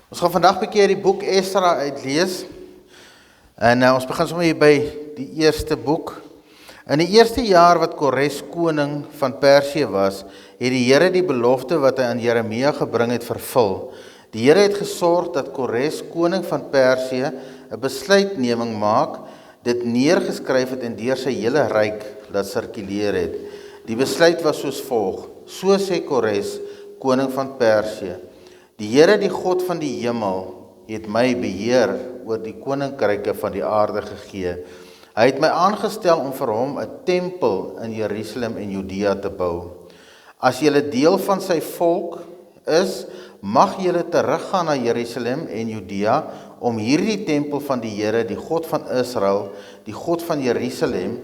Ons gaan vandag 'n bietjie uit die boek Esra uitlees. En ons begin sommer hier by die eerste boek. In die eerste jaar wat Kores koning van Persië was, het die Here die belofte wat hy aan Jeremia gebring het vervul. Die Here het gesorg dat Kores koning van Persië 'n besluitneming maak, dit neergeskryf het en deur sy hele ryk laat sirkuleer het. Die besluit was soos volg: So sê Kores, koning van Persië: Die Here, die God van die hemel, het my beheer oor die koninkryke van die aarde gegee. Hy het my aangestel om vir hom 'n tempel in Jerusalem en Judea te bou. As julle deel van sy volk is, mag julle teruggaan na Jerusalem en Judea om hierdie tempel van die Here, die God van Israel, die God van Jerusalem,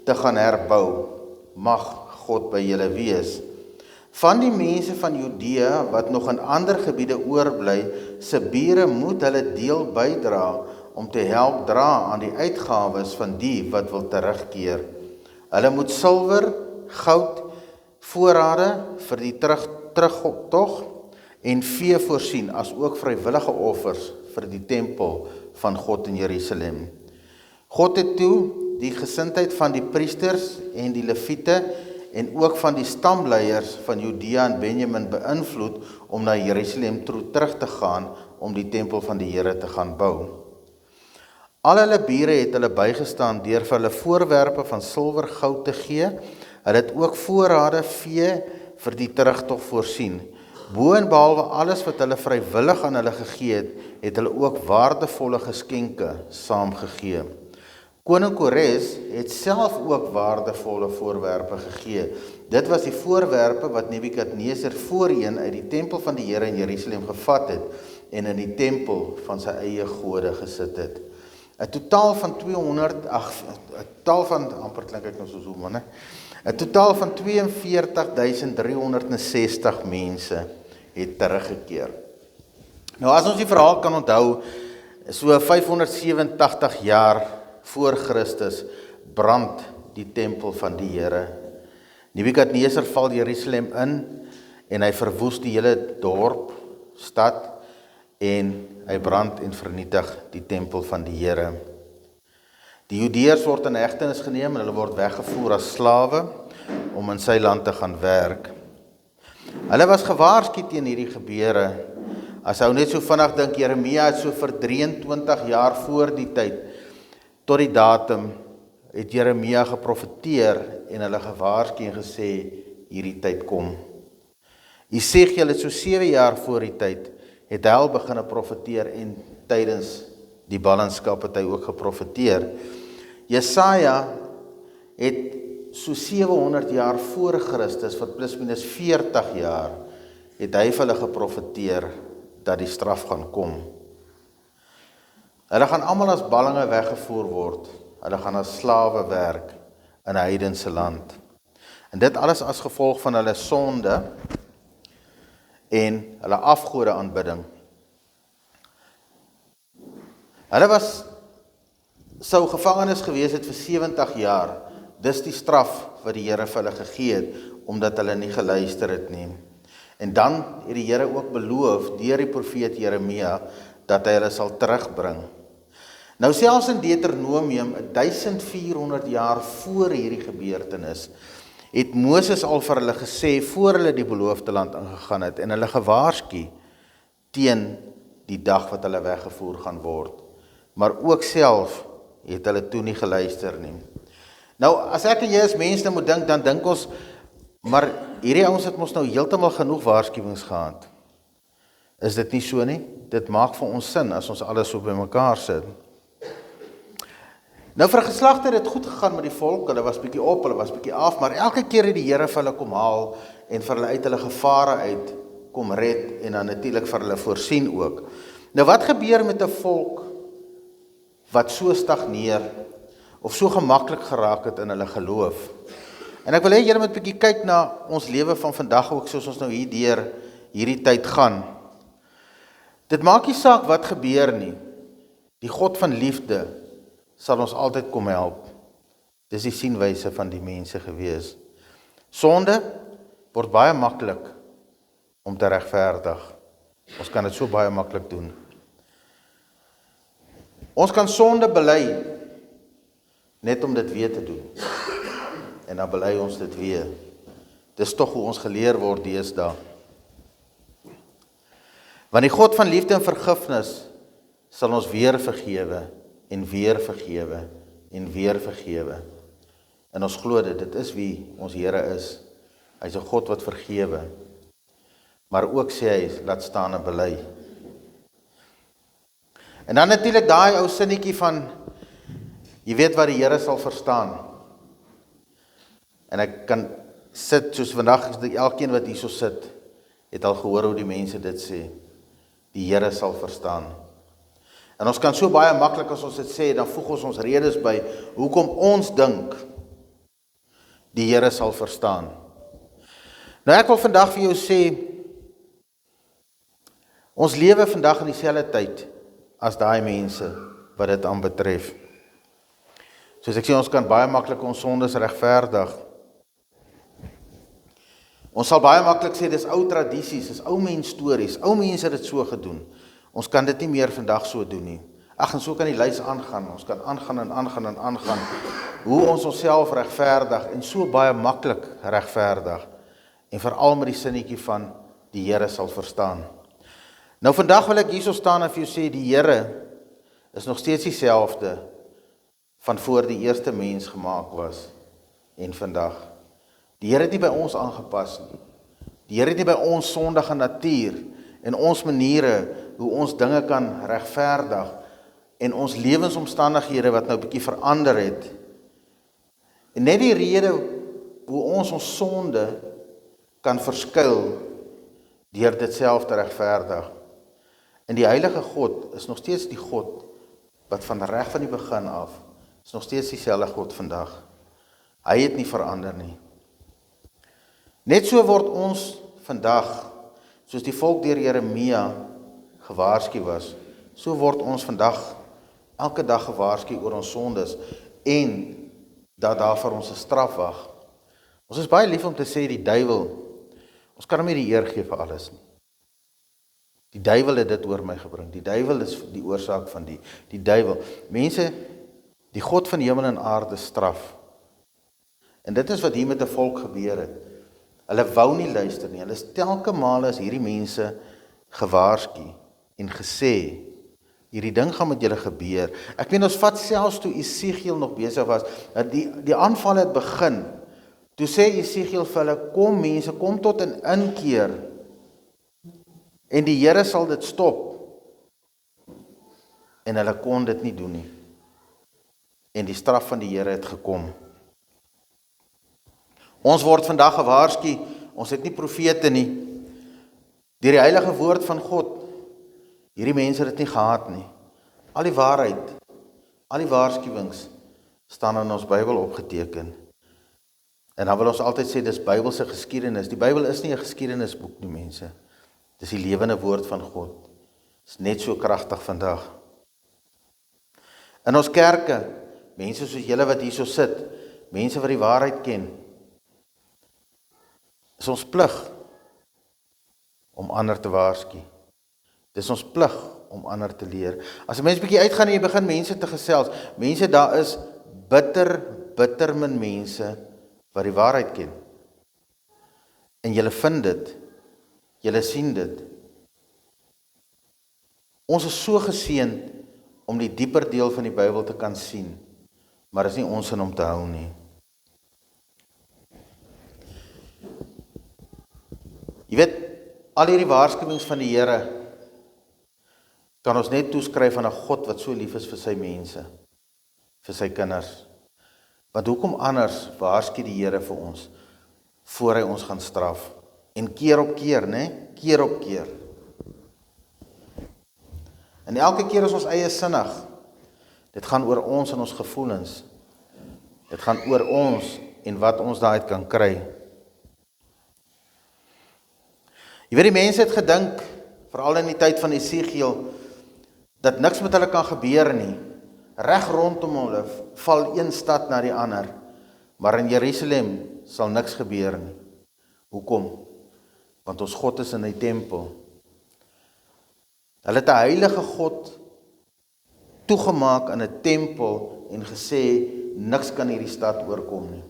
te gaan herbou. Mag God by julle wees. Van die mense van Judea wat nog in ander gebiede oorbly, se bure moet hulle deel bydra om te help dra aan die uitgawes van die wat wil terugkeer. Hulle moet silwer, goud, voorrade vir die terugtog en vee voorsien, as ook vrywillige offers vir die tempel van God in Jerusalem. God het toe die gesindheid van die priesters en die leviete en ook van die stamleiers van Judea en Benjamin beïnvloed om na Jerusalem terug te gaan om die tempel van die Here te gaan bou. Al hulle bure het hulle bygestaan deur vir hulle voorwerpe van silwer, goud te gee. Hulle het ook voorrade vee vir die terugtog voorsien. Bo en behalwe alles wat hulle vrywillig aan hulle gegee het, het hulle ook waardevolle geskenke saamgegee. Koning Kores het self ook waardevolle voorwerpe gegee. Dit was die voorwerpe wat Nebukadneser voorheen uit die tempel van die Here in Jerusalem gevat het en in die tempel van sy eie gode gesit het. 'n totaal van 42.360 mense het teruggekeer. Nou as ons die verhaal kan onthou, so 587 jaar voor Christus brand die tempel van die Here. Nebukadneser val Jerusalem in en hy verwoes die hele dorp, stad, en hy brand en vernietig die tempel van die Here. Die Judeërs word in hegtenis geneem en hulle word weggevoer as slawe om in sy land te gaan werk. Hulle was gewaarsku teen hierdie gebeure. As ou net so vinnig dink, Jeremia het so vir 23 jaar voor die tyd, tot die datum, het Jeremia geprofeteer en hulle gewaarsku en gesê, hierdie tyd kom. Jesegiel het so 7 jaar voor die tyd, het hy al begin profeteer en tydens die ballingskap het hy ook geprofeteer. Jesaja het so 700 jaar voor Christus, vir plus minus 40 jaar, het hy vir hulle geprofeteer dat die straf gaan kom. Hulle gaan almal as ballinge weggevoer word. Hulle gaan as slawe werk in 'n heidense land. En dit alles as gevolg van hulle sonde en hulle afgode aanbidding. Hulle sou gevangenes gewees het vir 70 jaar. Dis die straf wat die Here vir hulle gegee het, omdat hulle nie geluister het nie. En dan het die Here ook beloof deur die profeet Jeremia dat hy hulle sal terugbring. Nou selfs in Deuteronomium 1400 jaar voor hierdie gebeurtenis, het Moses al vir hulle gesê, voor hulle die beloofde land ingegaan het, en hulle gewaarsku teen die dag wat hulle weggevoer gaan word. Maar ook self het hulle toe nie geluister nie. Nou, as ek en jy as mense moet dink, dan dink ons, maar hierdie ouens het ons nou heeltemal genoeg waarskuwings gehad. Is dit nie so nie? Dit maak vir ons sin as ons alles so bymekaar sit. Nou vir 'n geslag het dit goed gegaan met die volk, hulle was bietjie op, hulle was bietjie af, maar elke keer het die Here vir hulle kom haal en vir hulle uit hulle gevare uit kom red en dan natuurlik vir hulle voorsien ook. Nou wat gebeur met 'n volk wat so stagneer of so gemaklik geraak het in hulle geloof? En ek wil hê julle moet bietjie kyk na ons lewe van vandag ook, soos ons nou hier deur hierdie tyd gaan. Dit maak nie saak wat gebeur nie. Die God van liefde sal ons altyd kom help. Dis die sienwyse van die mense gewees. Sonde word baie maklik om te regverdig. Ons kan dit so baie maklik doen. Ons kan sonde bely, net om dit weer te doen. En dan bely ons dit weer. Dis tog hoe ons geleer word deesdae. Want die God van liefde en vergifnis sal ons weer vergewe en weer vergewe en weer vergewe. En ons glo dit is wie ons Here is. Hy's 'n God wat vergewe. Maar ook sê hy, laat staan en bely. En dan natuurlik daai ou sinnetjie van, jy weet wat die Here sal verstaan. En ek kan sit, soos vandag, elkeen wat hierso sit, het al gehoor hoe die mense dit sê. Die Here sal verstaan. En ons kan so baie maklik as ons dit sê, dan voeg ons redes by, hoekom ons dink, die Here sal verstaan. Nou ek wil vandag vir jou sê, ons lewe vandag in dieselfde tyd, as daai mense, wat dit aanbetref. Soos ek sê, ons kan baie maklik ons sondes regverdig. Ons sal baie maklik sê, dis ou tradisies, dis ou mens stories, ou mense het dit so gedoen. Ons kan dit nie meer vandag so doen nie. Ag, en so kan die lys aangaan, ons kan aangaan en aangaan en aangaan, hoe ons onsself regverdig, en so baie maklik regverdig, en veral met die sinnetjie van, die Here sal verstaan. Nou vandag wil ek hierso staan en vir jou sê, die Here is nog steeds dieselfde, van voor die eerste mens gemaak was, en vandag. Die Here het nie by ons aangepas nie. Die Here het nie by ons sondige natuur en ons maniere hoe ons dinge kan regverdig en ons lewensomstandighede wat nou 'n bietjie verander het. En net die rede hoe ons sonde kan verskuil deur dit self te regverdig. En die heilige God is nog steeds die God wat van reg van die begin af is nog steeds dieselfde God vandag. Hy het nie verander nie. Net so word ons vandag, soos die volk deur Jeremia gewaarsku was, so word ons vandag elke dag gewaarsku oor ons sondes en dat daar vir ons 'n straf wag. Ons is baie lief om te sê die duiwel, ons kan hom nie die eer gee vir alles nie. Die duiwel het dit oor my gebring. Die duiwel is die oorsaak van die duiwel. Mense, die God van hemel en aarde straf. En dit is wat hier met 'n volk gebeur het. Hulle wou nie luister nie. Hulle is telke male as hierdie mense gewaarsku en gesê, hierdie ding gaan met julle gebeur. Ek weet ons vat selfs toe Esegiel nog besig was, dat die aanval het begin. Toe sê Esegiel vir hulle, kom mense, kom tot 'n inkeer. En die Here sal dit stop. En hulle kon dit nie doen nie. En die straf van die Here het gekom. Ons word vandag gewaarsku, ons het nie profete nie. Deur die heilige woord van God, hierdie mense het dit nie gehad nie. Al die waarheid, al die waarskuwings staan in ons Bybel opgeteken. En dan wil ons altyd sê, dis Bybelse geskiedenis. Die Bybel is nie 'n geskiedenisboek nie, mense. Dis die lewende woord van God. Is net so kragtig vandag. In ons kerke, mense soos julle wat hierso sit, mense wat die waarheid ken, is ons plig om ander te waarsku. Dis ons plig om ander te leer. As 'n mens bietjie uitgaan en jy begin mense te gesels, mense, daar is bitter min mense wat die waarheid ken. En julle vind dit, julle sien dit. Ons is so geseënd om die dieper deel van die Bybel te kan sien, maar is nie ons in om te hou nie. Jy weet, al hierdie waarskuwings van die Here kan ons net toeskryf aan 'n God wat so lief is vir sy mense, vir sy kinders. Want hoekom anders waarsku die Here vir ons, voor hy ons gaan straf? En keer op keer, né? Keer op keer. En elke keer is ons eie sinnig. Dit gaan oor ons en ons gevoelens. Dit gaan oor ons en wat ons daaruit kan kry. Jy weet, die mense het gedink, veral in die tyd van Esegiel, dat niks met hulle kan gebeur nie. Reg rondom hulle val een stad na die ander, maar in Jerusalem sal niks gebeur nie. Hoekom? Want ons God is in die tempel. Hulle het 'n heilige God toegemaak in 'n tempel en gesê, niks kan hierdie stad oorkom nie.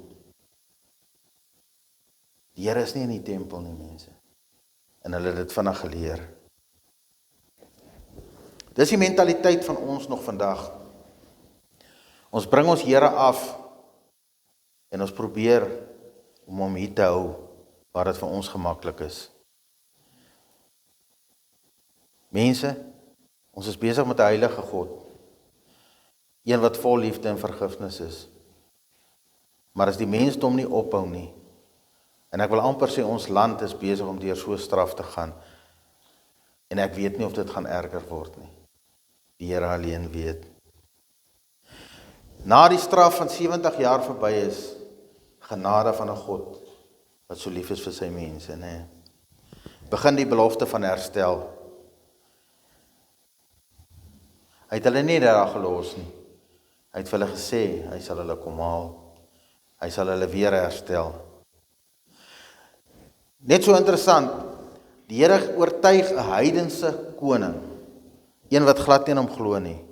Die Here is nie in die tempel nie, mense. En hulle het dit vinnig geleer. Dis die mentaliteit van ons nog vandag. Ons bring ons Here af en ons probeer om hom hier te hou waar dit vir ons gemaklik is. Mense, ons is besig met 'n heilige God. Een wat vol liefde en vergifnis is. Maar as die mensdom nie ophou nie, en ek wil amper sê ons land is besig om deur so straf te gaan, en ek weet nie of dit gaan erger word nie. Die Here alleen weet. Na die straf van 70 jaar verby is, genade van 'n God, wat so lief is vir sy mense, nee. Begin die belofte van herstel. Hy het hulle nie daar gelos nie. Hy het vir hulle gesê, hy sal hulle kom haal. Hy sal hulle weer herstel. Net so interessant, die Here oortuig 'n heidense koning, een wat glad nie in hom glo nie,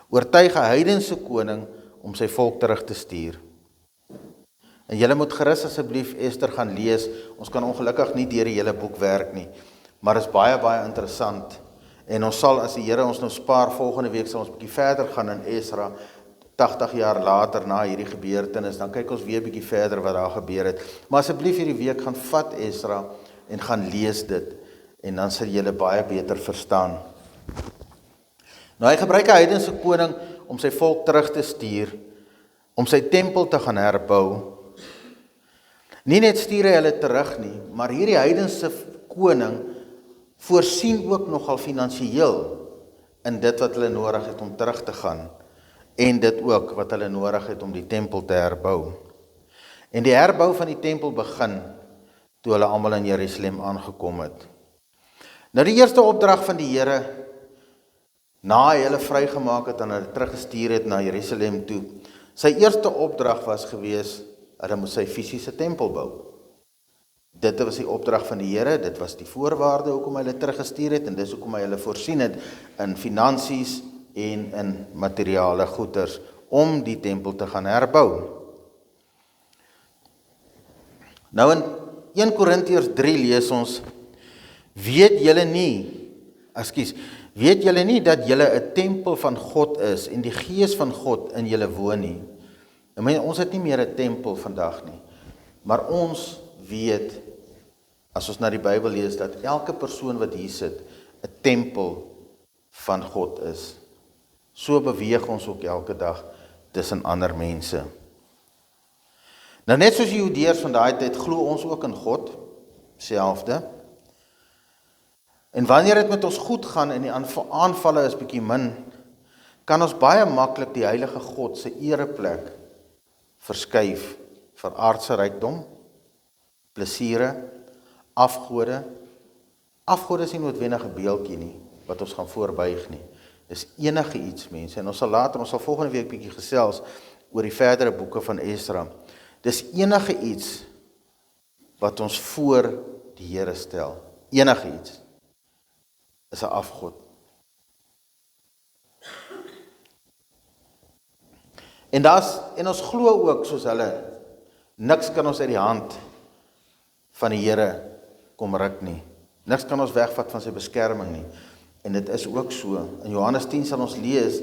oortuig 'n heidense koning om sy volk terug te stuur. En julle moet gerus asseblief Ester gaan lees, ons kan ongelukkig nie deur die hele boek werk nie, maar is baie, baie interessant, en ons sal, as die Here ons nou spaar, volgende week sal ons 'n bietjie verder gaan in Esra, 80 jaar later na hierdie gebeurtenis, dan kyk ons weer 'n bietjie verder wat daar gebeur het. Maar asseblief hierdie week gaan vat Esra en gaan lees dit, en dan sal julle baie beter verstaan. Nou hy gebruik 'n heidense koning om sy volk terug te stuur, om sy tempel te gaan herbou. Nie net stuur hy hulle terug nie, maar hierdie heidense koning voorsien ook nogal finansiëel in dit wat hulle nodig het om terug te gaan, en dit ook wat hulle nodig het om die tempel te herbou. En die herbou van die tempel begin toe hulle almal in Jerusalem aangekom het. Nou die eerste opdrag van die Here, na hy hulle vrygemaak het en hulle teruggestuur het na Jerusalem toe, sy eerste opdrag was gewees, hulle moet sy fisiese tempel bou. Dit was die opdrag van die Here, dit was die voorwaarde hoekom hy hulle teruggestuur het, en dis hoekom hy hulle voorsien het in finansies en in materiale goeders, om die tempel te gaan herbou. Nou in 1 Korintiërs 3 lees ons, weet julle nie dat julle 'n tempel van God is, en die Gees van God in julle woon nie? Ek meen, ons het nie meer 'n tempel vandag nie, maar ons weet, as ons na die Bybel lees, dat elke persoon wat hier sit, 'n tempel van God is. So beweeg ons ook elke dag tussen ander mense. Nou net soos die Judeërs van daai tyd, glo ons ook in God, selfde. En wanneer dit met ons goed gaan en die aanvalle is bietjie min, kan ons baie maklik die heilige God se ereplek verskuif vir aardse rykdom, plesiere, afgode. Afgode is nie noodwendig 'n beeldjie nie, wat ons gaan voorbuig nie. Dis enige iets, mense, en ons sal volgende week bietjie gesels oor die verdere boeke van Esra. Dis enige iets wat ons voor die Here stel. Enige iets is 'n afgod. En ons glo ook soos hulle, niks kan ons uit die hand van die Here kom ruk nie. Niks kan ons wegvat van sy beskerming nie. En dit is ook so. In Johannes 10 sal ons lees,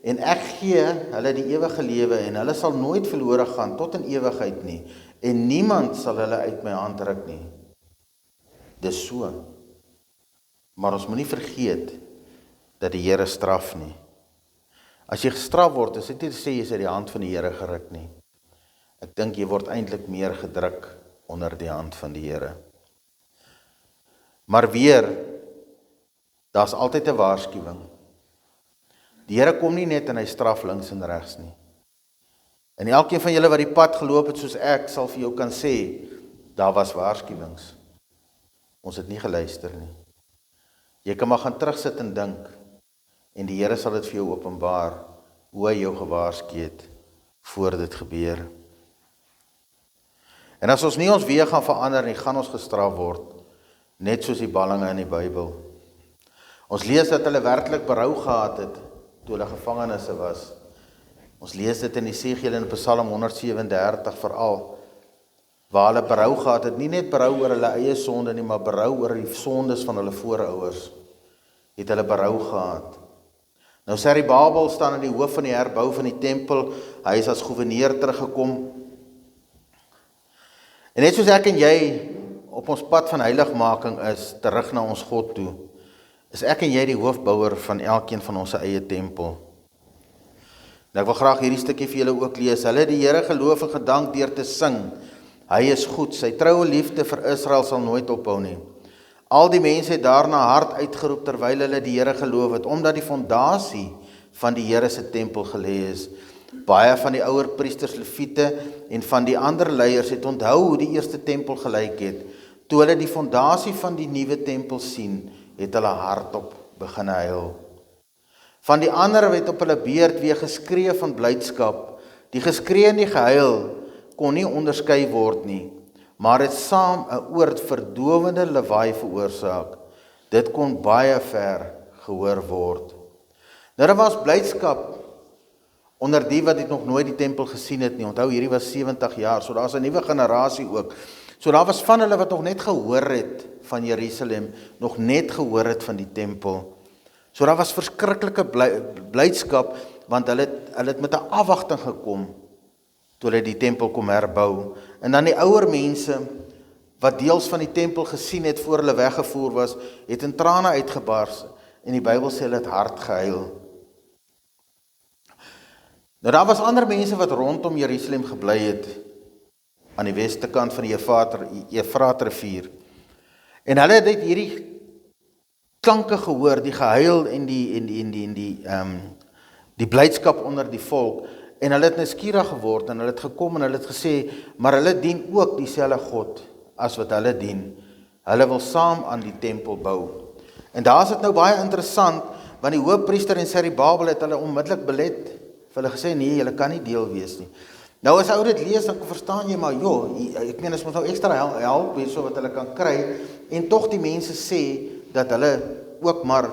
en ek gee hulle die ewige lewe, en hulle sal nooit verlore gaan tot in ewigheid nie, en niemand sal hulle uit my hand ruk nie. Dis so. Maar ons moet nie vergeet dat die Here straf nie. As jy gestraf word, is dit nie te sê jy is uit die hand van die Here geruk nie. Ek dink jy word eintlik meer gedruk onder die hand van die Here. Maar weer, daar's altyd 'n waarskuwing. Die Here kom nie net en hy straf links en regs nie. En elkeen van julle wat die pad geloop het soos ek, sal vir jou kan sê, daar was waarskuwings. Ons het nie geluister nie. Jy kan maar gaan terugsit en dink, en die Here sal dit vir jou openbaar, hoe hy jou gewaarsku het, voor dit gebeur. En as ons nie ons weë gaan verander nie, gaan ons gestraf word, net soos die ballinge in die Bybel. Ons lees dat hulle werklik berou gehad het toe hulle gevangenisse was. Ons lees dit in Esegiel en Psalm 137 veral, waar hulle berou gehad het, nie net berou oor hulle eie sonde nie, maar berou oor die sondes van hulle voorouers, het hulle berou gehad. Nou Serubabel staan in die hoof van die herbou van die tempel, hy is as gouverneur teruggekom. En net soos ek en jy op ons pad van heiligmaking is, terug na ons God toe, is ek en jy die hoofbouer van elkeen van ons eie tempel. En ek wil graag hierdie stukkie vir julle ook lees. Hulle het die Here geloof en gedank deur te sing. Hy is goed, sy troue liefde vir Israel sal nooit ophou nie. Al die mense het daarna hard uitgeroep terwyl hulle die Here geloof het, omdat die fondasie van die Here se tempel gelê is. Baie van die ouer priesters, leviete en van die ander leiers het onthou hoe die eerste tempel gelyk het. Toe hulle die fondasie van die nuwe tempel sien, het hulle hardop begin huil. Van die ander het op hulle beurt weer geskree van blydskap. Die geskree en die gehuil kon nie onderskei word nie, maar het saam 'n oordverdowende lawaai veroorsaak. Dit kon baie ver gehoor word. Nou daar was blydskap onder die wat het nog nooit die tempel gesien het nie. Onthou, hierdie was 70 jaar, so daar is 'n nuwe generasie ook. So daar was van hulle wat nog net gehoor het van Jerusalem, nog net gehoor het van die tempel. So daar was verskriklike blydskap, want hulle het met 'n afwagting gekom, toe hulle die tempel kom herbou. En dan die ouer mense, wat deels van die tempel gesien het, voor hulle weggevoer was, het in trane uitgebars, en die Bybel sê hulle het hard gehuil. Nou daar was ander mense wat rondom Jerusalem gebly het, aan die weste kant van die Efraatrivier. En hulle het hierdie klanke gehoor, die gehuil en die blydskap onder die volk, en hulle het nuuskierig geword, en hulle het gekom en hulle het gesê, maar hulle dien ook dieselfde God as wat hulle dien. Hulle wil saam aan die tempel bou. En daar is dit nou baie interessant, want die hoofpriester en Serubabel het hulle onmiddellik belet, vir hulle gesê, nee, julle kan nie deel wees nie. Nou as ou dit lees, dan verstaan jy maar, ek meen, as moet nou ekstra help wees, so wat hulle kan kry, en tog die mense sê, dat hulle ook maar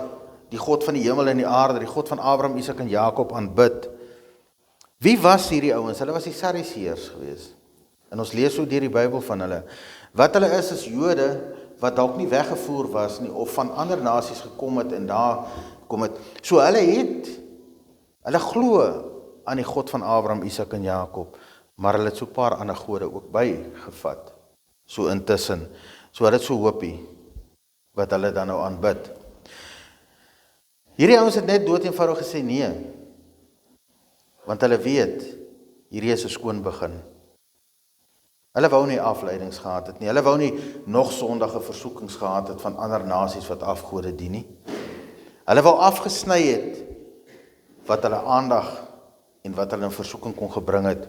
die God van die hemel en die aarde, die God van Abraham, Isak en Jakob aanbid. Wie was hierdie ouens? Hulle was die Sadduseërs gewees. En ons lees so deur die Bybel van hulle. Wat hulle is Jode, wat dalk nie weggevoer was nie, of van ander nasies gekom het, en daar kom het. So hulle glo aan die God van Abraham, Isak en Jakob, maar hulle het so 'n paar ander gode ook bygevat, so intussen, so hulle het so hoopie, wat hulle dan nou aanbid. Hierdie ouens het net doodeenvoudig gesê nee, want hulle weet, hierdie is 'n skoon begin. Hulle wou nie afleidings gehad het nie, hulle wou nie nog sondige versoekings gehad het van ander nasies wat afgode dien nie. Hulle wou afgesny het, wat hulle aandag en wat hulle in versoeking kon gebring het.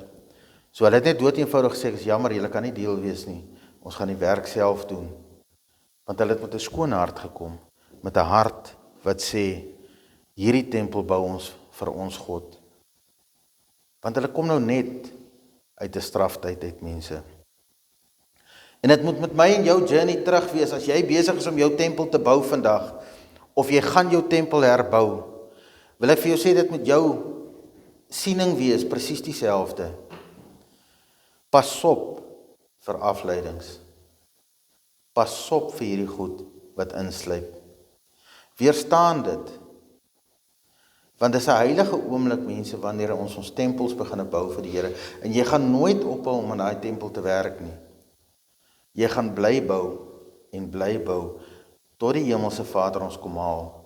So hulle het net doodeenvoudig gesê, is jammer, julle kan nie deel wees nie, ons gaan die werk self doen. Want hulle het met 'n skoon hart gekom, met 'n hart wat sê, hierdie tempel bou ons vir ons God. Want hulle kom nou net uit 'n straftyd uit, mense. En dit moet met my en jou journey terug wees, as jy besig is om jou tempel te bou vandag, of jy gaan jou tempel herbou, wil ek vir jou sê, dit moet jou siening wees, presies dieselfde. Pas op vir afleidings. Pas op vir hierdie goed wat insluip. Weerstaan dit. Want dit is 'n heilige oomblik, mense, wanneer ons tempels begin bou vir die Here. En jy gaan nooit ophou om aan daai tempel te werk nie. Jy gaan bly bou en bly bou, tot die hemelse Vader ons kom haal,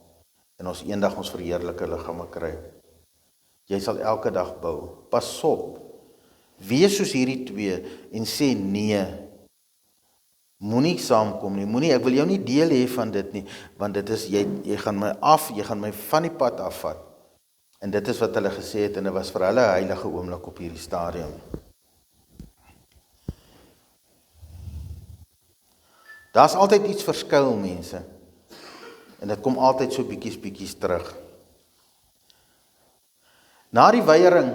en ons eendag ons verheerlike liggame kry. Jy sal elke dag bou. Pas op. Wees soos hierdie twee en sê nee. Moenie saamkom nie. Ek wil jou nie deel hê van dit nie, want dit is jy gaan my van die pad afvat. En dit is wat hulle gesê het, en dit was vir hulle 'n heilige oomblik op hierdie stadium. Daar's altyd iets verskuil, mense. En dit kom altyd so bietjies terug. Na die weiering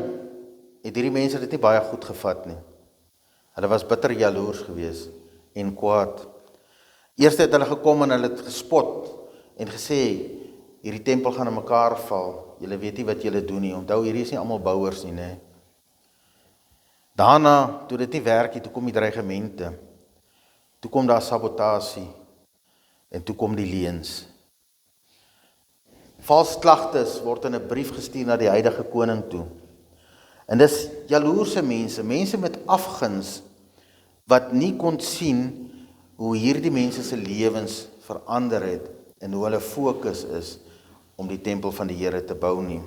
het hierdie mense dit nie baie goed gevat nie. Hulle was bitter jaloers gewees en kwaad. Eers het hulle gekom en hulle het gespot en gesê, hierdie tempel gaan in mekaar val, julle weet nie wat julle doen nie, onthou hierdie is nie almal bouers nie, né? Daarna, toe dit nie werk nie, toe kom die dreigemente, toe kom daar sabotasie, en toe kom die leuns. Vals klagtes word in 'n brief gestuur na die huidige koning toe. En dis jaloerse mense, mense met afguns, wat nie kon sien hoe hierdie mense se lewens verander het, en hoe hulle fokus is om die tempel van die Here te bou nie.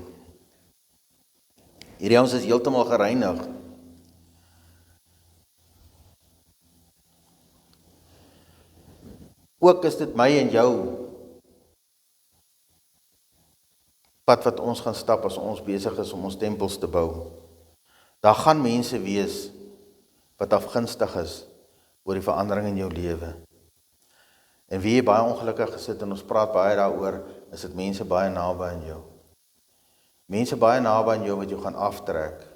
Hierdie ouens is heeltemal gereinig. Ook is dit my en jou pad wat ons gaan stap as ons besig is om ons tempels te bou. Daar gaan mense wees wat afgunstig is oor die verandering in jou lewe. En wie jy baie ongelukkig gesit en ons praat baie daaroor, is dit mense baie naby aan jou. Mense baie naby aan jou wat jou gaan aftrek.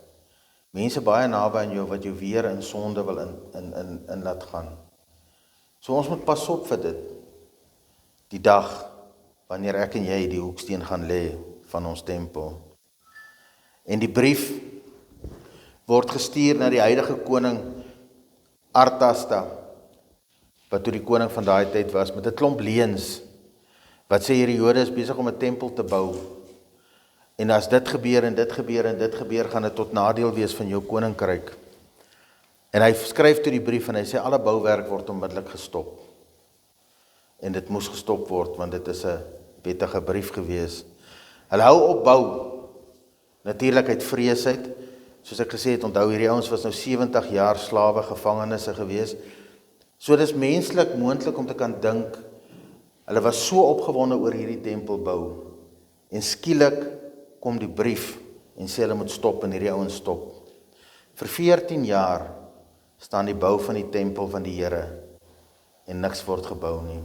Mense baie naby aan jou wat jou weer in sonde wil in laat gaan. So ons moet pas op vir dit. Die dag wanneer ek en jy die hoeksteen gaan lê van ons tempel. En die brief word gestuur na die huidige koning Artasta, wat toe die koning van daai tyd was, met 'n klomp leuns, wat sê hierdie Jode is besig om 'n tempel te bou, en as dit gebeur en dit gebeur en dit gebeur, gaan dit tot nadeel wees van jou koninkryk. En hy skryf toe die brief en hy sê alle bouwerk word onmiddellik gestop. En dit moes gestop word, want dit is 'n wettige brief gewees. Hulle hou op bou, natuurlik uit vrees uit, soos ek gesê het, onthou hierdie ouens was nou 70 jaar slawe gevangenisse gewees. So dis menslik moontlik om te kan dink, hulle was so opgewonde oor hierdie tempel bou, en skielik kom die brief, en sê hulle moet stop, en hierdie ouens stop. Vir 14 jaar staan die bou van die tempel van die Here, en niks word gebou nie.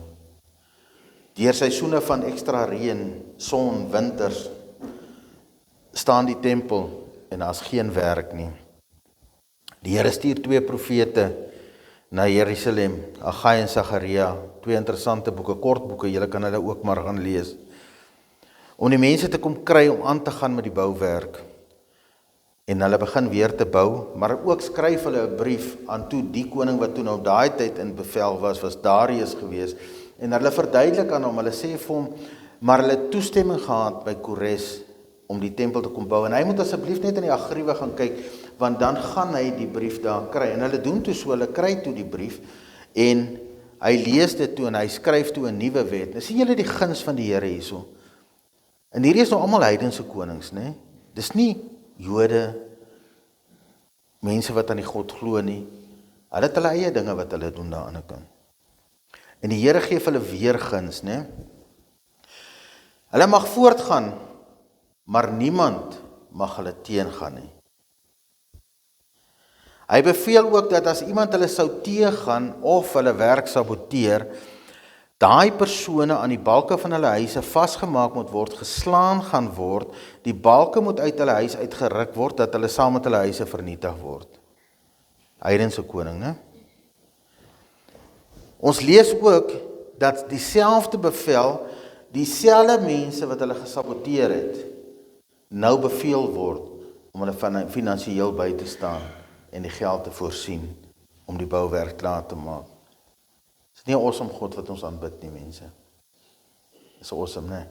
Deur seisoene van ekstra reën, son, winters, staan die tempel, en daar's geen werk nie. Die Here stuur 2 profete na Jerusalem, Agai en Sagaria, 2 interessante boeke, kort boeke, julle kan hulle ook maar gaan lees, om die mense te kom kry om aan te gaan met die bouwerk. En hulle begin weer te bou, maar ook skryf hulle 'n brief aan toe die koning wat toe nou daai tyd in bevel was Darius gewees, en hulle verduidelik aan hom, hulle sê vir hom, maar hulle het toestemming gehad by Kores om die tempel te kom bou, en hy moet asseblief net in die argiewe gaan kyk, want dan gaan hy die brief daar kry, en hulle doen toe so, hulle kry toe die brief, en hy lees dit toe, en hy skryf toe 'n nuwe wet. Nou sien julle die guns van die Here hierso, en hierdie is nou almal heidense konings, né? Dis nie Jode, mense wat aan die God glo nie, hulle het hulle eie dinge wat hulle doen daar aan die kant. En die Here gee hulle weer guns, né? Hulle mag voortgaan, maar niemand mag hulle teengaan nie. Hy beveel ook dat as iemand hulle sou teëgaan of hulle werk saboteer, daai persone aan die balke van hulle huise vasgemaak moet word, geslaan gaan word, die balke moet uit hulle huis uitgeruk word, dat hulle saam met hulle huise vernietig word. Heidense koning, né? Ons lees ook dat dieselfde bevel, dieselfde mense wat hulle gesaboteer het, nou beveel word om hulle finansiëel by te staan en die geld te voorsien om die bouwerk klaar te maak. Dit is nie 'n awesome God wat ons aanbid nie, mense. Dit is awesome, né?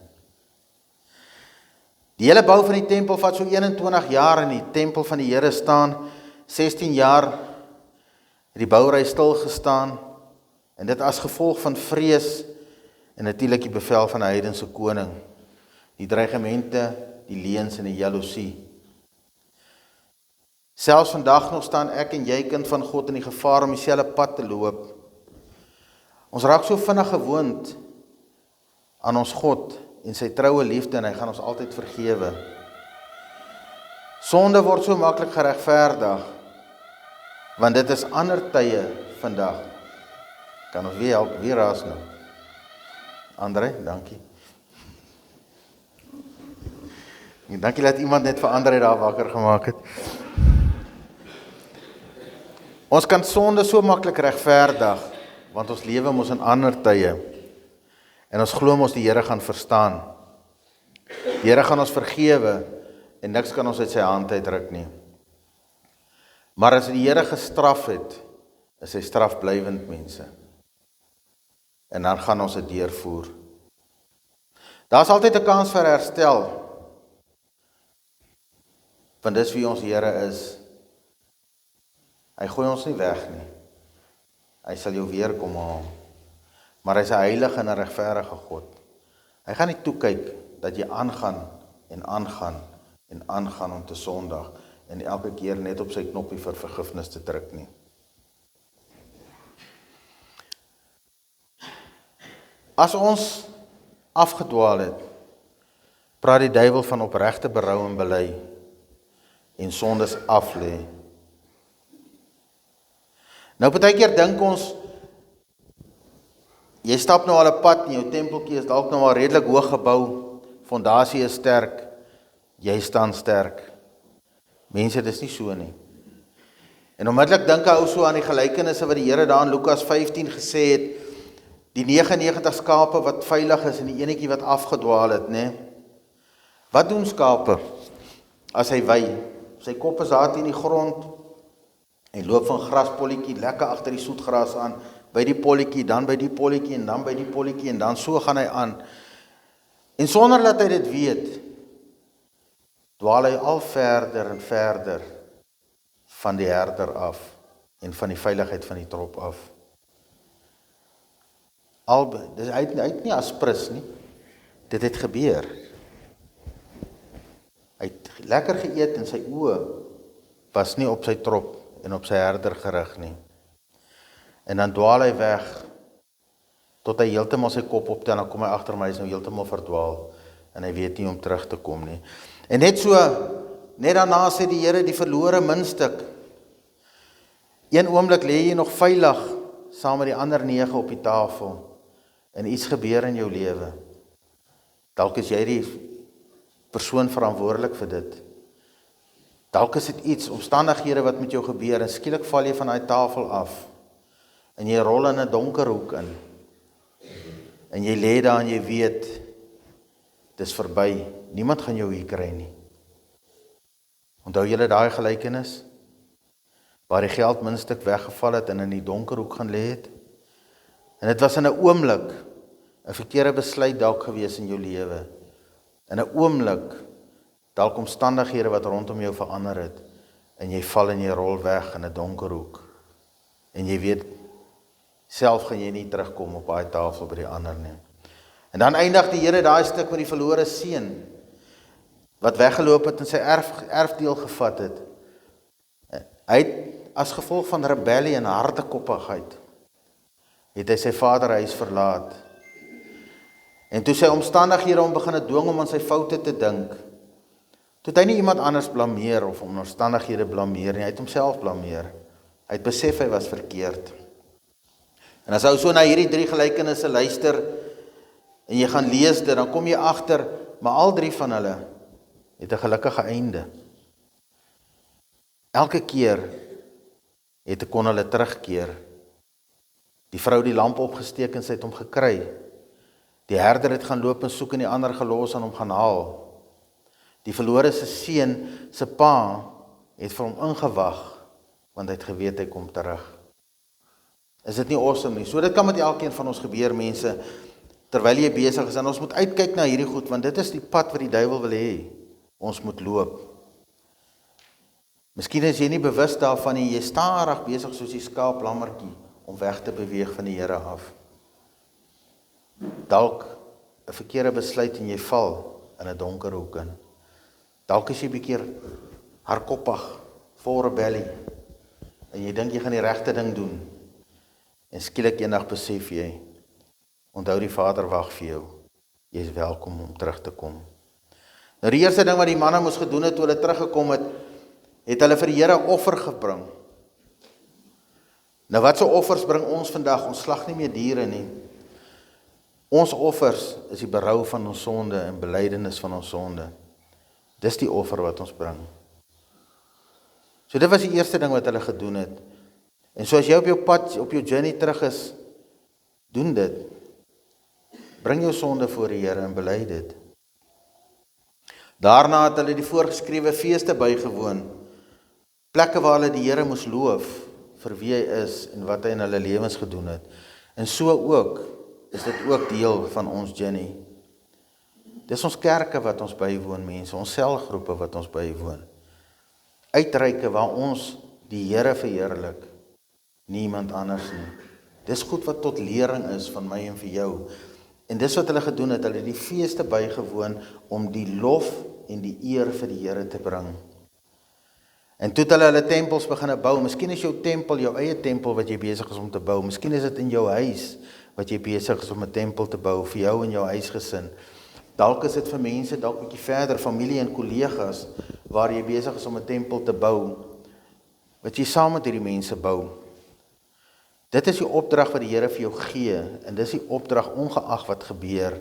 Die hele bou van die tempel vat so 21 jaar in die tempel van die Here staan, 16 jaar het die bouery stil gestaan, en dit as gevolg van vrees en natuurlik die bevel van 'n heidense koning, die dreigemente, die leuns en die jaloesie. Selfs vandag nog staan ek en jy, kind van God, in die gevaar om dieselfde pad te loop. Ons raak so vinnig gewoond aan ons God en sy troue liefde, en hy gaan ons altyd vergewe. Sonde word so maklik geregverdig, want dit is ander tye vandag. Kan ons weer help, weer raas nou. André, dankie. Dankie dat iemand net vir André daar wakker gemaak het. Ons kan sonde so maklik regverdig, want ons lewe mos in ander tye. En ons glo mos die Here gaan verstaan. Die Here gaan ons vergewe en niks kan ons uit sy hand uitruk nie. Maar as die Here gestraf het, is sy straf blywend, mense. En dan gaan ons dit deurvoer. Daar's altyd 'n kans vir herstel. Want dis wie ons Here is. Hy gooi ons nie weg nie. Hy sal jou weer kom haal. Maar hy's 'n heilige en 'n regverdige God. Hy gaan nie toekyk dat jy aangaan en aangaan en aangaan om te sondig en elke keer net op sy knoppie vir vergifnis te druk nie. As ons afgedwaal het, praat die duiwel van opregte berou en bely en sondes aflê. Nou partykeer dink ons, jy stap nou al 'n pad en jou tempeltjie is dalk nou al redelik hoog gebou, fondasie is sterk, jy staan sterk. Mense, dis nie so nie. En onmiddellik dink hy ou so aan die gelykenisse wat die Here daar in Lukas 15 gesê het, die 99 skape wat veilig is en die enetjie wat afgedwaal het, né? Wat doen skape as hy wy? Sy kop is daar teen die grond, hy loop van graspolletjie lekker agter die soetgras aan, by die polletjie, dan by die polletjie en dan by die polletjie en dan so gaan hy aan. En sonder dat hy dit weet, dwaal hy al verder en verder van die herder af en van die veiligheid van die trop af. Hy het nie aspris nie, dit het gebeur. Hy het lekker geëet en sy oë was nie op sy trop en op sy herder gerig nie. En dan dwaal hy weg, tot hy heeltemal sy kop optel, en dan kom hy agter my, hy is nou heeltemal verdwaal, en hy weet nie om terug te kom nie. En net daarna sê die Here, die verlore muntstuk, een oomblik lê jy nog veilig, saam met die ander 9 op die tafel, en iets gebeur in jou lewe. Dalk is jy die persoon verantwoordelik vir dit. Dalk is dit iets, omstandighede wat met jou gebeur, en skielik val jy van daai tafel af, en jy rol in 'n donker hoek in, en jy lê daar en jy weet, dis verby, niemand gaan jou hier kry nie. Onthou julle daai gelykenis, waar die geldmuntstuk weggeval het en in die donker hoek gaan lê het? En dit was in 'n oomblik, 'n verkeerde besluit dalk gewees in jou lewe, in 'n oomblik, dalk omstandighede wat rondom jou verander het, en jy val en jy rol weg in 'n donker hoek, en jy weet, self gaan jy nie terugkom op daai tafel by die ander nie. En dan eindig die Here daai stuk met die verlore seun, wat weggeloop het en sy erfdeel gevat het. Hy het as gevolg van rebellie en hartekoppigheid, het hy sy vaderhuis verlaat. En toe sy omstandighede hom begin dwing om aan sy foute te dink, toe het hy nie iemand anders blameer of om omstandighede blameer nie, hy het homself blameer. Hy het besef hy was verkeerd. En as jy so na hierdie 3 gelykenisse luister, en jy gaan lees dit, dan kom jy agter, maar al 3 van hulle het 'n gelukkige einde. Elke keer kon hulle terugkeer. Die vrou die lamp opgesteek en sy het hom gekry. Die herder het gaan loop en soek en die ander gelos en hom gaan haal. Die verlore seun se pa het vir hom ingewag, want hy het geweet hy kom terug. Is dit nie awesome nie? So dit kan met elkeen van ons gebeur, mense, terwyl jy besig is, en ons moet uitkyk na hierdie goed, want dit is die pad wat die duiwel wil hê, ons moet loop. Miskien is jy nie bewus daarvan nie, jy stadig besig soos die skaaplammertjie, om weg te beweeg van die Here af. Dalk 'n verkeerde besluit en jy val in 'n donker hoek in. Dalk is jy 'n bietjie hardkoppig, vol rebellie, en jy dink jy gaan die regte ding doen, en skielik eendag besef jy, onthou die Vader wag vir jou, jy is welkom om terug te kom. Nou die eerste ding wat die manne moes gedoen het, toe hulle teruggekom het, het hulle vir die Here offer gebring. Nou wat so offers bring ons vandag? Ons slag nie meer diere nie. Ons offers is die berou van ons sonde en belydenis van ons sonde. Dis die offer wat ons bring. So dit was die eerste ding wat hulle gedoen het. En so as jy op jou pad, op jou journey terug is, doen dit. Bring jou sonde voor die Here en bely dit. Daarna het hulle die voorgeskrewe feeste bygewoon, plekke waar hulle die Here moes loof vir wie hy is en wat hy in hulle lewens gedoen het. En so ook is dit ook deel van ons journey. Dis ons kerke wat ons bywoon, mense, ons selgroepe wat ons bywoon. Uitreike waar ons die Here verheerlik, niemand anders nie. Dis goed wat tot lering is van my en vir jou. En dis wat hulle gedoen het, hulle die feeste bygewoon om die lof en die eer vir die Here te bring. En toe het hulle tempels begin bou. Miskien is jou tempel, jou eie tempel wat jy besig is om te bou. Miskien is dit in jou huis wat jy besig is om 'n tempel te bou vir jou en jou huisgesin. Dalk is dit vir mense, dalk bietjie verder, familie en kollegas, waar jy besig is om 'n tempel te bou, wat jy saam met hierdie mense bou. Dit is die opdrag wat die Here vir jou gee, en dis die opdrag ongeag wat gebeur,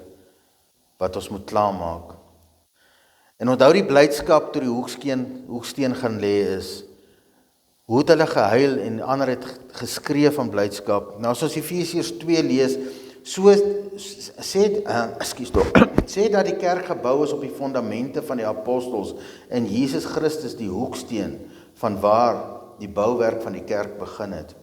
wat ons moet klaarmaak. En onthou die blydskap toe die hoeksteen gaan lê is, hoe het hulle gehuil en ander het geskree van blydskap. Nou as ons Efesiërs 2 lees, so sê dat die kerk gebou is op die fondamente van die apostels en Jesus Christus die hoeksteen van waar die bouwerk van die kerk begin het.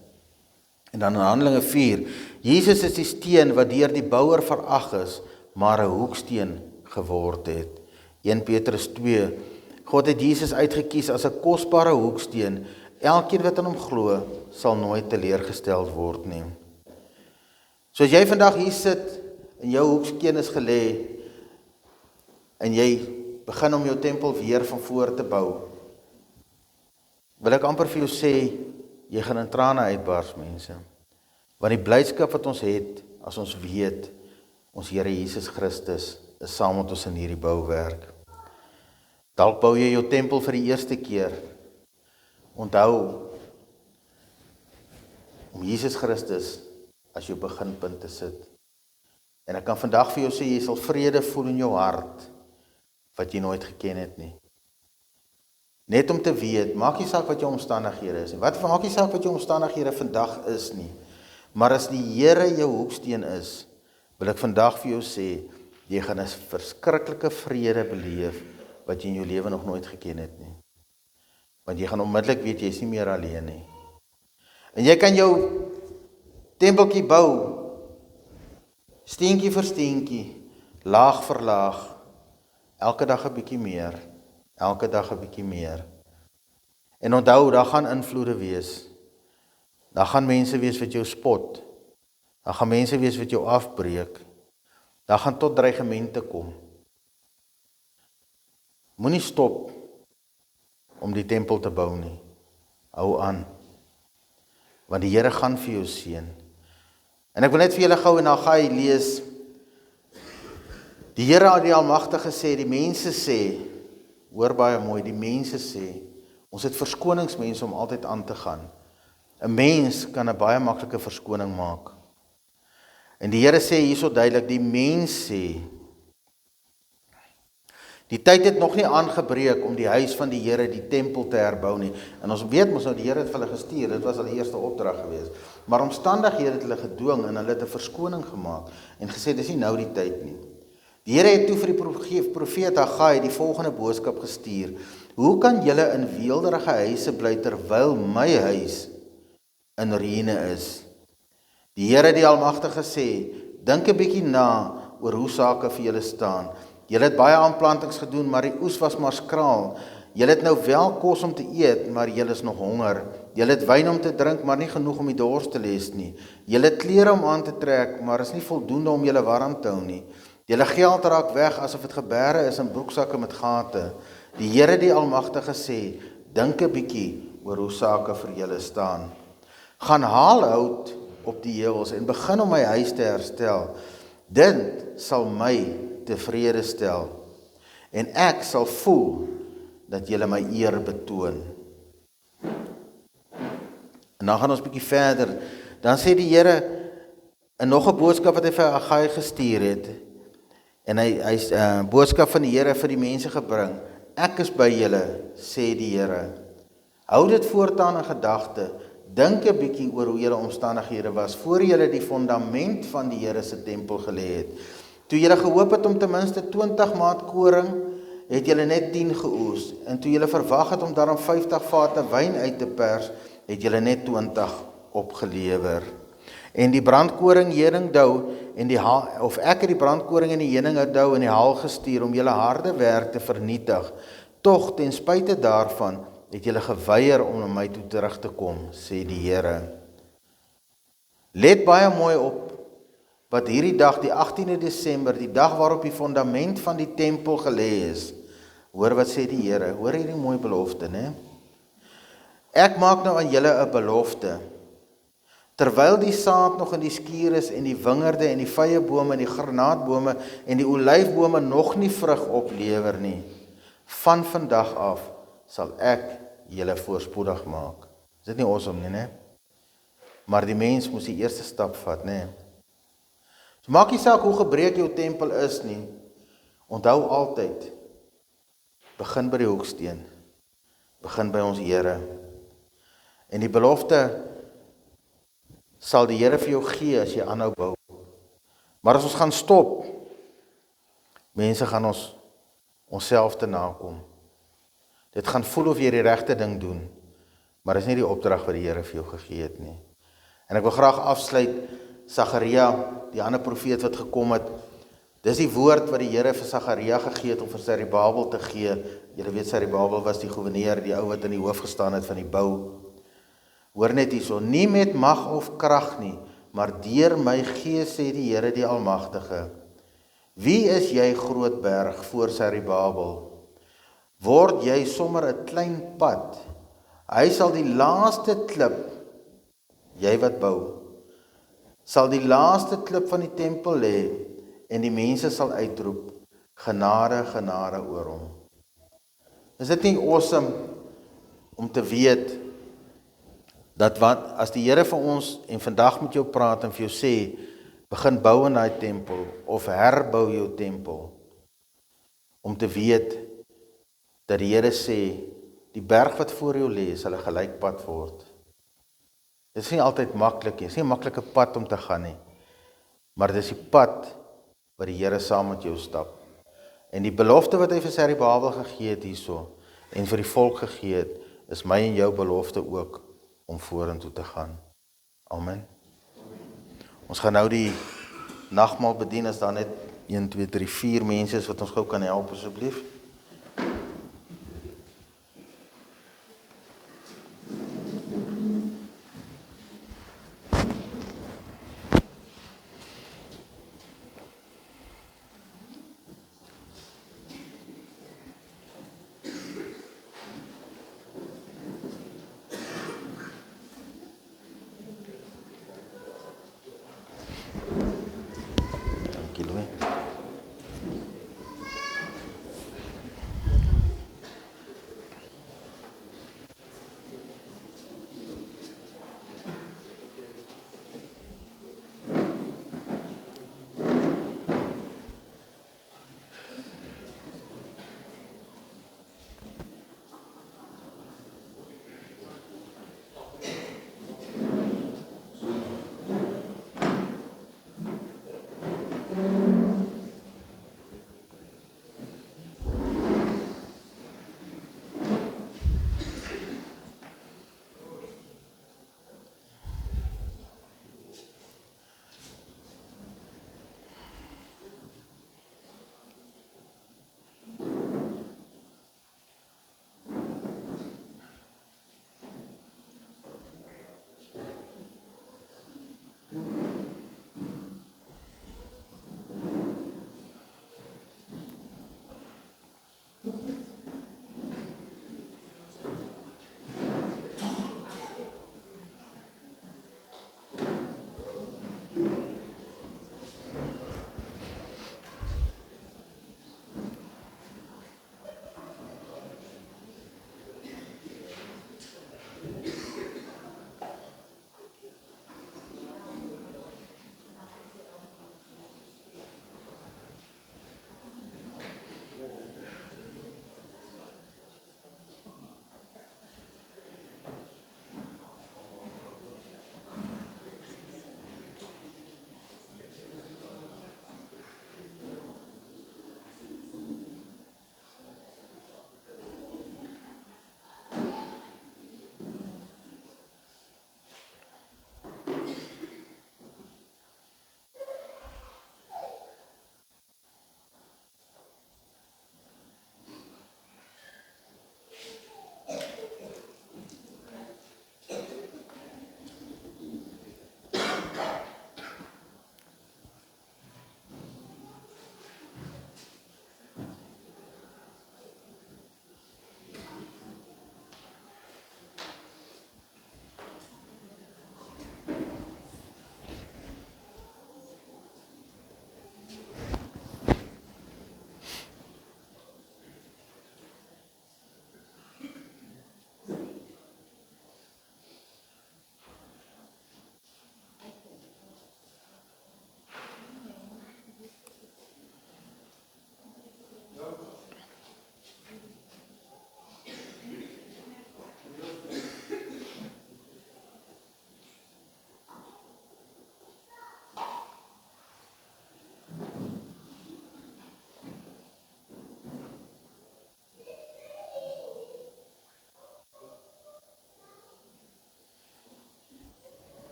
En dan in Handelinge 4, Jesus is die steen wat deur die bouer verag is, maar 'n hoeksteen geword het. 1 Petrus 2, God het Jesus uitgekies as 'n kosbare hoeksteen. Elkeen wat aan hom glo, sal nooit teleurgestel word nie. So as jy vandag hier sit en jou hoeksteen is gelê en jy begin om jou tempel weer van voor te bou, wil ek amper vir jou sê, jy gaan in trane uitbars, mense. Want die blydskap wat ons het, as ons weet, ons Here Jesus Christus is saam met ons in hierdie bouwerk. Dalk bou jy jou tempel vir die eerste keer. Onthou om Jesus Christus as jou beginpunt te sit. En ek kan vandag vir jou sê, jy sal vrede voel in jou hart, wat jy nooit geken het nie. Net om te weet, maak nie saak wat jou omstandighede is nie. Wat maak nie saak wat jou omstandighede vandag is nie. Maar as die Here jou hoeksteen is, wil ek vandag vir jou sê, jy gaan 'n verskriklike vrede beleef, wat jy in jou lewe nog nooit geken het nie. Want jy gaan onmiddellik weet, jy is nie meer alleen nie. En jy kan jou tempeltjie bou, steentjie vir steentjie, laag vir laag, elke dag 'n bietjie meer, elke dag 'n bietjie meer. En onthou, daar gaan invloede wees. Daar gaan mense wees wat jou spot. Daar gaan mense wees wat jou afbreek. Daar gaan tot dreigemente kom. Moenie stop om die tempel te bou nie. Hou aan. Want die Here gaan vir jou seën. En ek wil net vir julle gou in Haggai lees. Die Here, die Almagtige sê, die mense sê, hoor baie mooi, die mense sê, ons het verskoningsmense om altyd aan te gaan. 'n Mens kan 'n baie maklike verskoning maak. En die Here sê hierso duidelik, die mens sê, die tyd het nog nie aangebreek om die huis van die Here, die tempel te herbou nie. En ons weet mos nou, die Here het vir hulle gestuur, dit was hulle eerste opdrag geweest. Maar omstandighede het hulle gedwing en hulle het 'n verskoning gemaak en gesê, dis nie nou die tyd nie. Die Here het toe vir die profeet Haggai die volgende boodskap gestuur. Hoe kan julle in weelderige huise bly terwyl my huis in ruïne is? Die Here die Almagtige sê, dink 'n bietjie na oor hoe sake vir julle staan. Julle het baie aanplantings gedoen, maar die oes was maar skraal. Julle het nou wel kos om te eet, maar julle is nog honger. Julle het wyn om te drink, maar nie genoeg om die dors te les nie. Julle het klere om aan te trek, maar is nie voldoende om julle warm te hou nie. Julle geld raak weg asof dit gebeere is in broeksakke met gate. Die Here die Almagtige sê, dink 'n bietjie oor hoe sake vir julle staan. Gaan haal hout op die heuwels en begin om my huis te herstel. Dit sal my tevrede stel. En ek sal voel dat julle my eer betoon. En dan gaan ons 'n bietjie verder. Dan sê die Here in nog 'n boodskap wat hy vir Haggai gestuur het. En hy's 'n boodskap van die Here vir die mense gebring. Ek is by julle, sê die Here. Hou dit voortaan in gedagte. Dink 'n bietjie oor hoe julle omstandighede was voor julle die fondament van die Here se tempel gelê het. Toe julle gehoop het om ten minste 20 maat koring het julle net 10 geoes, en toe julle verwag het om daarom 50 vate wyn uit te pers, het julle net 20 opgelewer. En die brandkoring heringdou en of ek het die brandkoring en die heringdou in die haal gestuur om julle harde werk te vernietig. Tog ten spyte daarvan het julle geweier om na my toe terug te kom, sê die Here. Let baie mooi op wat hierdie dag, die 18de Desember, die dag waarop die fondament van die tempel gelê is. Hoor wat sê die Here, hoor hierdie mooi belofte, né? Ek maak nou aan julle 'n belofte. Terwyl die saad nog in die skuur is en die wingerde en die vyebome en die granaatbome en die olyfbome nog nie vrug oplewer nie, van vandag af sal ek julle voorspoedig maak. Is dit nie awesome nie, né? Maar die mens moes die eerste stap vat, né? So maak nie saak hoe gebreek jou tempel is nie, onthou altyd, begin by die hoeksteen, begin by ons Here. En die belofte sal die Here vir jou gee as jy aanhou bou. Maar as ons gaan stop, mense gaan onsself te nakom. Dit gaan voel of jy die regte ding doen, maar is nie die opdrag wat die Here vir jou gegee het nie. En ek wil graag afsluit, Sagaria, die ander profeet wat gekom het, dis die woord wat die Here vir Sagaria gegee het om vir Serubabel te gee. Julle weet Serubabel was die goewerneur, die ou wat in die hoof gestaan het van die bou. Hoor net hierso, nie met mag of krag nie, maar deur my gees, sê die Here die Almagtige. Wie is jy, groot berg, voor Serubabel? Word jy sommer 'n klein pad? Hy sal die laaste klip, jy wat bou, sal die laaste klip van die tempel lê, en die mense sal uitroep, genade, genade oor hom. Is dit nie awesome om te weet, dat as die Here vir ons, en vandag met jou praat en vir jou sê, begin bou in daai tempel, of herbou jou tempel, om te weet, dat die Here sê, die berg wat voor jou lê, sal 'n gelykpad word. Dit is nie altyd maklik nie, dit is nie 'n maklike pad om te gaan nie, maar dit is die pad wat die Here saam met jou stap. En die belofte wat hy vir Serubabel gegee het hierso, en vir die volk gegee het, is my en jou belofte ook, om vorentoe te gaan. Amen. Ons gaan nou die nagmaal bedien, as daar net 1, 2, 3, 4 mense is wat ons gou kan help asseblief.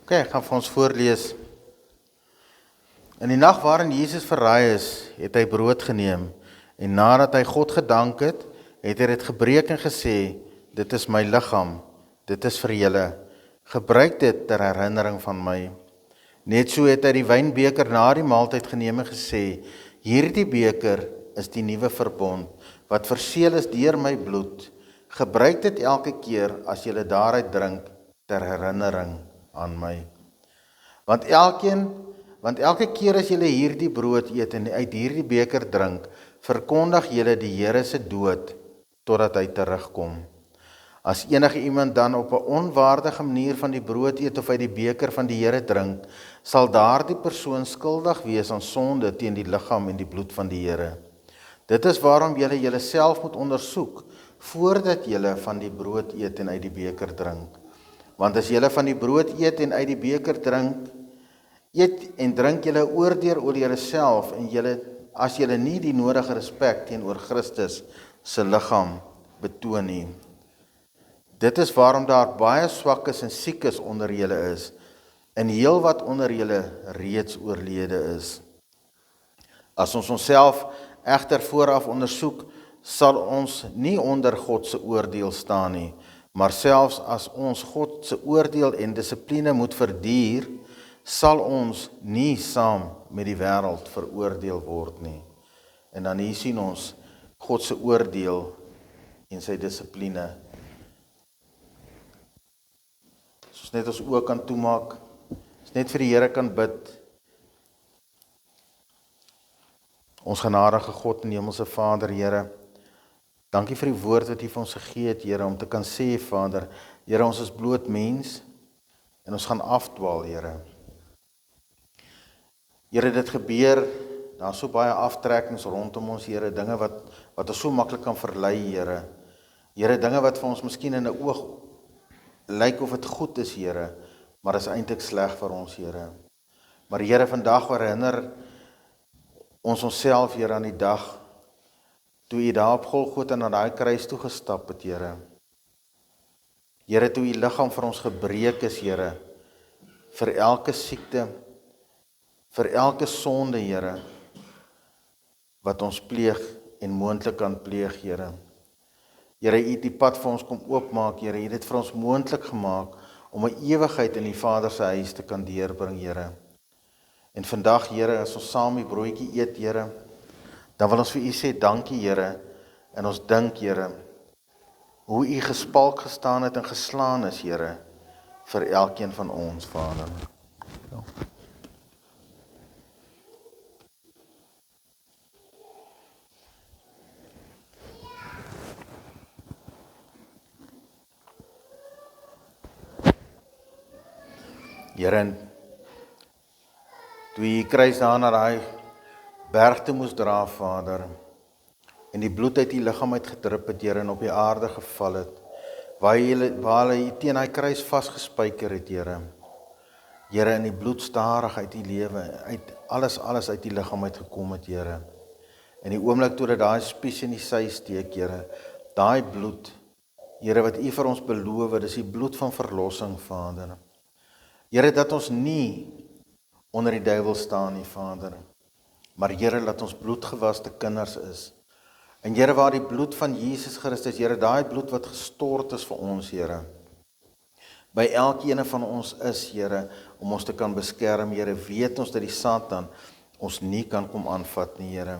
Ek gaan vir ons voorlees. In die nag waarin Jesus verraai is, het hy brood geneem, en nadat hy God gedank het, het hy dit gebreek en gesê, dit is my liggaam, dit is vir julle, gebruik dit ter herinnering van my. Net so het hy die wynbeker na die maaltyd geneem en gesê, hierdie beker is die nuwe verbond, wat verseël is deur my bloed. Gebruik dit elke keer as julle daaruit drink, ter herinnering aan my. Want elke keer as julle hierdie brood eet en uit hierdie beker drink, verkondig julle die Here se dood, totdat hy terugkom. As enige iemand dan op 'n onwaardige manier van die brood eet of uit die beker van die Here drink, sal daardie persoon skuldig wees aan sonde teen die liggaam en die bloed van die Here. Dit is waarom julle julleself moet ondersoek, voordat julle van die brood eet en uit die beker drink. Want as julle van die brood eet en uit die beker drink, eet en drink julle oordeel oor julleself en as julle nie die nodige respek teenoor Christus se liggaam betoon nie. Dit is waarom daar baie swakkes en siekes onder julle is, en heel wat onder julle reeds oorlede is. As ons onsself egter vooraf ondersoek, sal ons nie onder God se oordeel staan nie, maar selfs as ons God se oordeel en dissipline moet verduur, sal ons nie saam met die wêreld veroordeel word nie. En dan hier sien ons God se oordeel en sy dissipline. Soos net ons oë kan toemaak, as net vir die Here kan bid. Ons genadige God en hemelse Vader, Here, dankie vir die woord wat U vir ons gegee het, Here, om te kan sê, Vader, Here, ons is bloot mens en ons gaan afdwaal, Here. Here, dit gebeur, daar is so baie aftrekkings rondom ons, Here, dinge wat ons so maklik kan verlei, Here. Here, dinge wat vir ons miskien in 'n oog lyk of dit goed is, Here, maar is eintlik sleg vir ons, Here. Maar Here, vandag herinner ons onsself, Here, aan die dag toe U daar op Golgotha na daai kruis toe gestap het, Here. Here, toe U liggaam vir ons gebreek is, Here, vir elke siekte, vir elke sonde, Here, wat ons pleeg en moontlik kan pleeg, Here. Here, U het die pad vir ons kom oopmaak, Here. U het dit vir ons moontlik gemaak om 'n ewigheid in die Vader se huis te kan deurbring, Here. En vandag, Here, as ons saam die broodjie eet, Here, dan wil ons vir U sê dankie, Here. En ons dink, Here, hoe U gespalk gestaan het en geslaan is, Here, vir elkeen van ons, Vader. Ja. Here, toe U kruis daar na daai berg toe moes dra, Vader, en die bloed uit U liggaam uitgedrup het, Here, en op die aarde geval het, waar hulle U teen daai kruis vasgespijker het, Here. Here, in die bloed stadig uit U lewe, uit alles uit U liggaam uitgekom het, Here. En die oomblik toe dat daai spies in die sy steek, Here, daai bloed, Here, wat U vir ons beloof, dis die bloed van verlossing, Vader. Here, dat ons nie onder die duiwel staan nie, Vader, maar Here, dat ons bloedgewaste kinders is. En Here, waar die bloed van Jesus Christus, Here, daai bloed wat gestort is vir ons, Here, by elkeen van ons is, Here, om ons te kan beskerm, Here, weet ons dat die Satan ons nie kan kom aanvat nie, Here,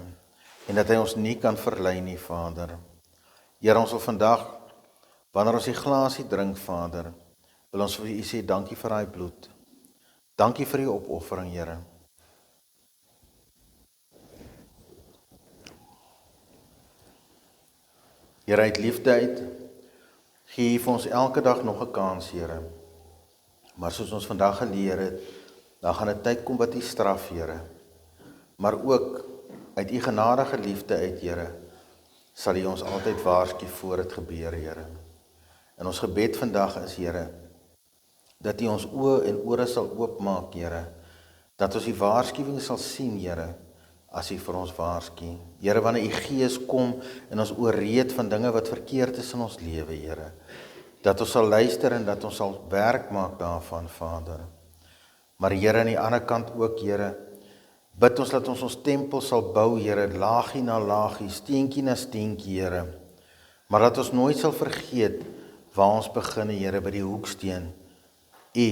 en dat hy ons nie kan verlei nie, Vader. Here, ons wil vandag, wanneer ons die glasie drink, Vader, wil ons vir U sê, dankie vir daai bloed. Dankie vir U opoffering, Here. Here, uit liefde uit, gee U vir ons elke dag nog 'n kans, Here. Maar soos ons vandag geleer het, dan gaan 'n tyd kom wat U straf, Here. Maar ook uit U genadige liefde uit, Here, sal U ons altyd waarsku voor dit gebeur, Here. En ons gebed vandag is, Here, dat U ons oë en ore sal oopmaak, Here, dat ons die waarskuwing sal sien, Here, as U vir ons waarsku. Here, wanneer U Gees kom en ons ooreed van dinge wat verkeerd is in ons lewe, Here, dat ons sal luister en dat ons sal werk maak daarvan, Vader. Maar Here, aan die ander kant ook, Here, bid ons dat ons tempel sal bou, Here, laagie na laagie, steentjie na steentjie, Here. Maar dat ons nooit sal vergeet waar ons begin, Here, by die hoeksteen. U,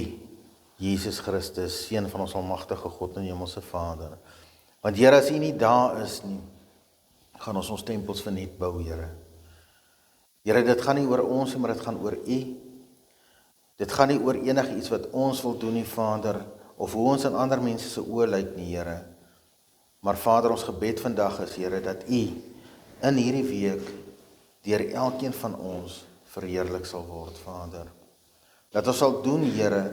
Jesus Christus, Seun van ons almagtige God en Hemelse Vader. Want Here, as U nie daar is nie, gaan ons tempels verniet bou, Here. Here, dit gaan nie oor ons nie, maar dit gaan oor U. Dit gaan nie oor enige iets wat ons wil doen nie, Vader, of hoe ons in ander mense se oë lyk nie, Here. Maar Vader, ons gebed vandag is, Here, dat U in hierdie week deur elkeen van ons verheerlik sal word, Vader. Dat ons sal doen, Here,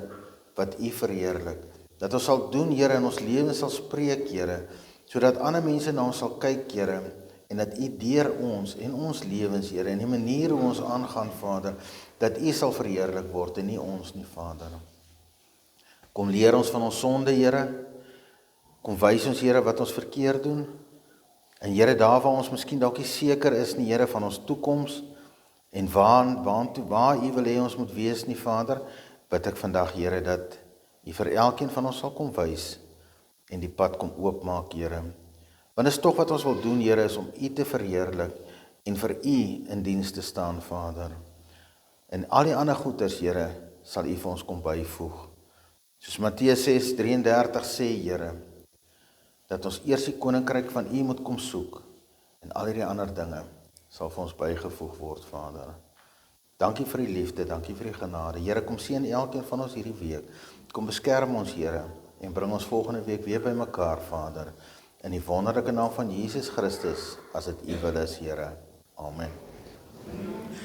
wat U verheerlik. Dat ons sal doen, Here, in ons lewens sal spreek, Here, sodat ander mense na ons sal kyk, Here, en dat U deur ons en ons lewens, Here, en die manier hoe ons aangaan, Vader, dat U sal verheerlik word en nie ons nie, Vader. Kom leer ons van ons sonde, Here. Kom wys ons, Here, wat ons verkeerd doen. En Here, daar waar ons miskien dalk nie seker is nie, Here, van ons toekoms en waar U wil hê ons moet wees nie, Vader, bid ek vandag, Here, dat U vir elkeen van ons sal kom wys en die pad kom oopmaak, Here. Want is tog wat ons wil doen, Here, is om U te verheerlik en vir U in diens te staan, Vader. En al die ander goeders, Here, sal U vir ons kom byvoeg. Soos Matteus 6:33 sê, Here, dat ons eers die koninkryk van U moet kom soek en al hierdie ander dinge sal vir ons bygevoeg word, Vader. Dankie vir die liefde, dankie vir die genade. Here, kom seën elkeen van ons hierdie week. Kom beskerm ons, Here, en bring ons volgende week weer by mekaar, Vader. In die wonderlike naam van Jesus Christus, as dit U wil is, Here. Amen.